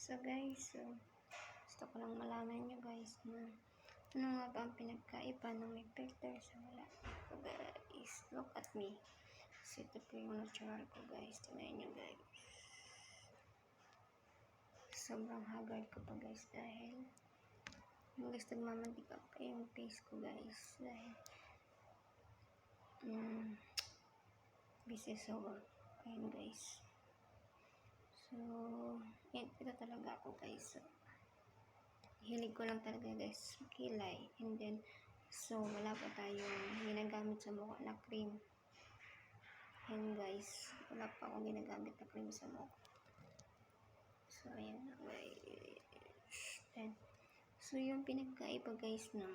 So guys, gusto ko lang malaman nyo guys na ano nga ba ang pinagkaiba ng may filter sa wala. So guys, look at me. So ito po yung natural ko guys. Tingnan nyo guys. Sobrang haggard ko pa guys dahil yung guys nagmamantika pa yung face ko guys. Dahil busy sa work. Ayun guys. So, ito talaga ako guys. So, hilig ko lang talaga guys kilay. And then, so wala pa tayong ginagamit sa mukha na cream. And guys, wala pa akong ginagamit na cream sa mukha. So, ayan na guys. Then, so yung pinagkaiba guys ng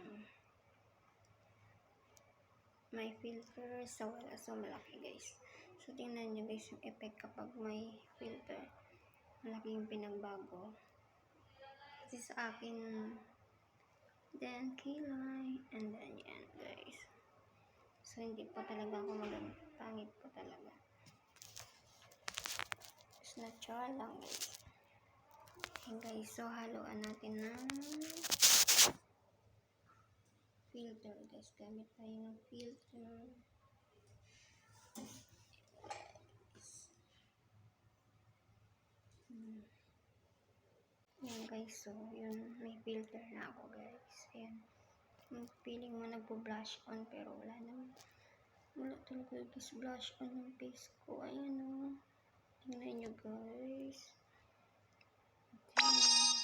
may filter sa wala. So, malaki guys. So, tingnan nyo guys yung effect kapag may filter. Malaki yung pinagbago. Kasi sa akin, then kilay, and then yan guys. So, hindi pa talaga ako maganda. Pangit pa talaga. It's natural lang guys. Okay guys, so haluan natin ng filter guys. Gamit tayo ng filter. Yan guys, so yun, may filter na ako guys. Ayan. Feeling mo nagpo-blush on pero wala naman. Wala talaga guys, blush on yung face ko. Ayan o. Tingnan nyo guys. Ayan.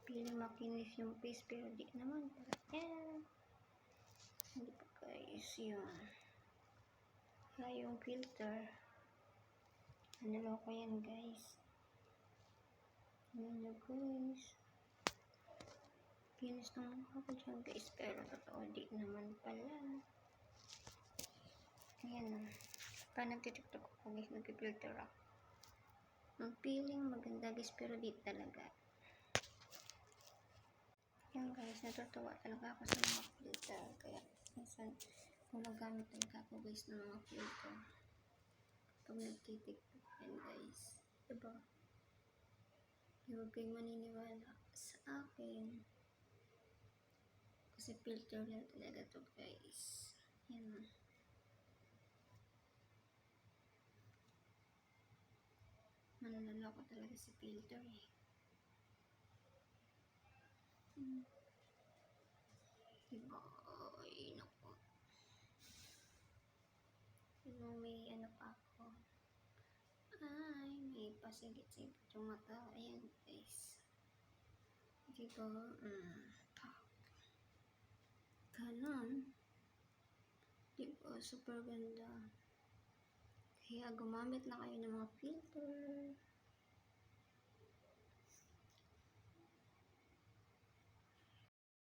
Feeling makinis yung face pero di naman. Ayan. Hindi pa guys, yun. Kaya yung filter. Ano ko yan guys. Tingnan nyo guys. Kinis naman ako dyan guys, pero totoo di naman pala. Ayan na. Pa nagtitiktok ako guys, nagpipilter ako. Ang feeling maganda guys, pero di talaga. Yan guys, natutuwa talaga ako sa mga filter. Kaya minsan gumagamit talaga ako guys ng mga filter. Pag nagtitiktok yan guys. Diba? Huwag kayong maniniwala sa akin. Kasi filter lang talaga to guys. Yan na. Mananaloko talaga si filter eh. Diba? Ay, naku. Yung may ano pa ako. Ay, may pasigit-sigit yung mata. Ayan guys. Diba? Ganon. Diba? Super ganda. Kaya gumamit na kayo ng mga filter.